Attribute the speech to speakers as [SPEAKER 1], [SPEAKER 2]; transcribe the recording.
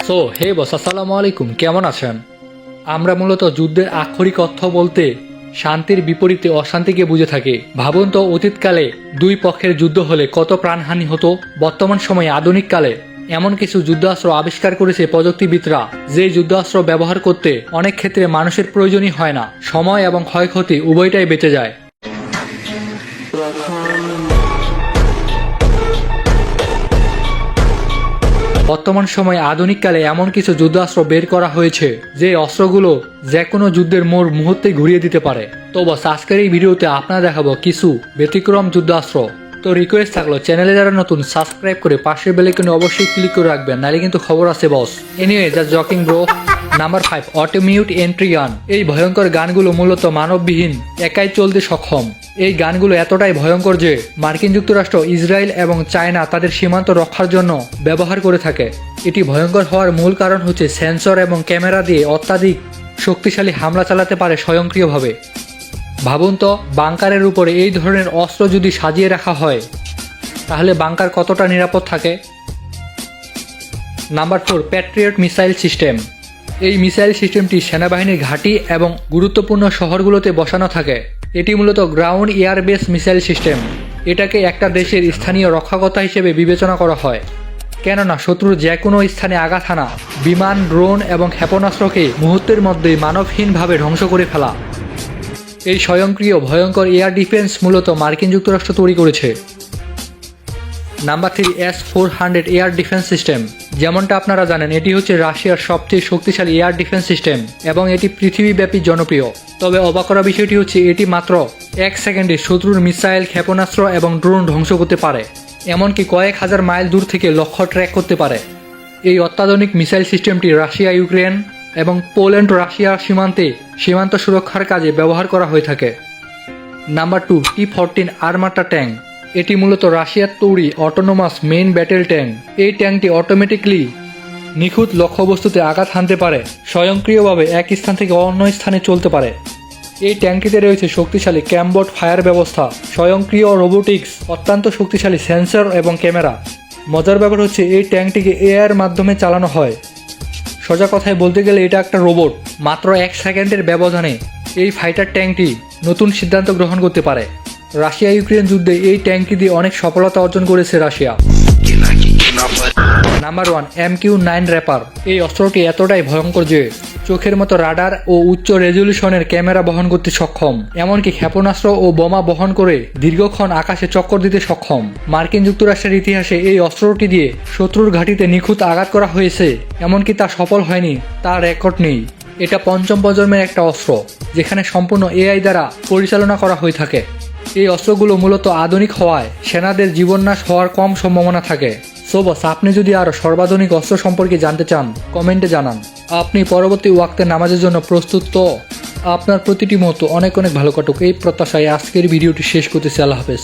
[SPEAKER 1] So hey বস, আসসালামু আলাইকুম, কেমন আছেন? আমরা মূলত যুদ্ধের আক্ষরিক অর্থ বলতে শান্তির বিপরীতে অশান্তিকে বুঝে থাকি। ভাবুন তো, অতীতকালে দুই পক্ষের যুদ্ধ হলে কত প্রাণহানি হতো। বর্তমান সময়ে আধুনিক কালে এমন কিছু যুদ্ধাস্ত্র আবিষ্কার করেছে প্রযুক্তিবিদরা, যে যুদ্ধাস্ত্র ব্যবহার করতে অনেক ক্ষেত্রে মানুষের প্রয়োজনই হয় না, সময় এবং ক্ষয়ক্ষতি উভয়টাই বেঁচে যায়। বর্তমান সময়ে আধুনিককালে এমন কিছু যুদ্ধাস্ত্র বের করা হয়েছে যে অস্ত্রগুলো যে কোনো যুদ্ধের মোড় মুহূর্তে ঘুরিয়ে দিতে পারে। তো বস, আজকের এই ভিডিওতে আপনারা দেখাবো কিছু ব্যতিক্রম যুদ্ধাস্ত্র। তো রিকোয়েস্ট থাকলো, চ্যানেলে যারা নতুন সাবস্ক্রাইব করে পাশের বেল আইকনে অবশ্যই ক্লিক করে রাখবেন, নাহলে কিন্তু খবর আছে boss. Anyway, just joking bro. Number 5, automute entry গান। এই ভয়ঙ্কর গানগুলো মূলত মানববিহীন, একাই চলতে সক্ষম। এই গানগুলো এতটাই ভয়ঙ্কর যে মার্কিন যুক্তরাষ্ট্র, ইসরায়েল এবং চায়না তাদের সীমান্ত রক্ষার জন্য ব্যবহার করে থাকে। এটি ভয়ঙ্কর হওয়ার মূল কারণ হচ্ছে সেন্সর এবং ক্যামেরা দিয়ে অত্যাধিক শক্তিশালী হামলা চালাতে পারে স্বয়ংক্রিয়ভাবে। ভাবুন তো, বাংকারের উপরে এই ধরনের অস্ত্র যদি সাজিয়ে রাখা হয়, তাহলে বাংকার কতটা নিরাপদ থাকে। Number 4, Patriot missile system. এই মিসাইল সিস্টেমটি সেনাবাহিনীর ঘাঁটি এবং গুরুত্বপূর্ণ শহরগুলোতে বসানো থাকে। এটি মূলত ground air base missile system. এটাকে একটা দেশের স্থানীয় রক্ষাকর্তা হিসেবে বিবেচনা করা হয়, কেননা শত্রুর যে কোনো স্থানে আঘাত হানা, বিমান, ড্রোন এবং ক্ষেপণাস্ত্রকে মুহূর্তের মধ্যেই মানবহীনভাবে ধ্বংস করে ফেলা। এই স্বয়ংক্রিয় ভয়ঙ্কর এয়ার ডিফেন্স মূলত মার্কিন যুক্তরাষ্ট্র তৈরি করেছে। Number 3, S-400 air defence system. যেমনটা আপনারা জানেন, এটি হচ্ছে রাশিয়ার সবচেয়ে শক্তিশালী এয়ার ডিফেন্স সিস্টেম এবং এটি পৃথিবীব্যাপী জনপ্রিয়। তবে অবাক করা বিষয়টি হচ্ছে, এটি মাত্র 1 সেকেন্ডে শত্রুর মিসাইল, ক্ষেপণাস্ত্র এবং ড্রোন ধ্বংস করতে পারে। এমনকি কয়েক হাজার মাইল দূর থেকে লক্ষ্য ট্র্যাক করতে পারে। এই অত্যাধুনিক মিসাইল সিস্টেমটি রাশিয়া, ইউক্রেন এবং পোল্যান্ড রাশিয়া সীমান্ত সুরক্ষার কাজে ব্যবহার করা হয়ে থাকে। Number 2, T-14 Armata tank. এটি মূলত রাশিয়ার তৈরি অটোনোমাস মেইন ব্যাটেল ট্যাঙ্ক। এই ট্যাঙ্কটি অটোমেটিকলি নিখুঁত লক্ষ্যবস্তুতে আঘাত হানতে পারে, স্বয়ংক্রিয়ভাবে এক স্থান থেকে অন্য স্থানে চলতে পারে। এই ট্যাঙ্কটিতে রয়েছে শক্তিশালী ক্যামবোট ফায়ার ব্যবস্থা, স্বয়ংক্রিয় রোবোটিক্স, অত্যন্ত শক্তিশালী সেন্সর এবং ক্যামেরা। মজার ব্যাপার হচ্ছে, এই ট্যাঙ্কটিকে এআইয়ের মাধ্যমে চালানো হয়। সোজা কথায় বলতে গেলে এটা একটা রোবট। মাত্র 1 সেকেন্ডের ব্যবধানে এই ফাইটার ট্যাঙ্কটি নতুন সিদ্ধান্ত গ্রহণ করতে পারে। রাশিয়া ইউক্রেন যুদ্ধে এই ট্যাঙ্কটি দিয়ে অনেক সফলতা অর্জন করেছে রাশিয়া। Number 1, MQ-9 wrapper. এই অস্ত্রটি এতটাই ভয়ঙ্কর যে চোখের মতো রাডার ও উচ্চ রেজলিউশনের ক্যামেরা বহন করতে সক্ষম, এমনকি ক্ষেপণাস্ত্র ও বোমা বহন করে দীর্ঘক্ষণ আকাশে চক্কর দিতে সক্ষম। মার্কিন যুক্তরাষ্ট্রের ইতিহাসে এই অস্ত্রটি দিয়ে শত্রুর ঘাঁটিতে নিখুঁত আঘাত করা হয়েছে, এমনকি তা সফল হয়নি তার রেকর্ড নেই। এটা 5ম প্রজন্মের একটা অস্ত্র, যেখানে সম্পূর্ণ এআই দ্বারা পরিচালনা করা হয়ে থাকে। এই অস্ত্রগুলো মূলত আধুনিক হওয়ায় সেনাদের জীবননাশ হওয়ার কম সম্ভাবনা থাকে। সো বস, আপনি যদি আরও সর্বাধুনিক অস্ত্র সম্পর্কে জানতে চান, কমেন্টে জানান। আপনি পরবর্তী ওয়াক্তে নামাজের জন্য প্রস্তুত তো? আপনার প্রতিটি মুহূর্ত অনেক অনেক ভালো কাটুক এই প্রত্যাশায় আজকের ভিডিওটি শেষ করতেছি। আল্লাহ হাফেজ।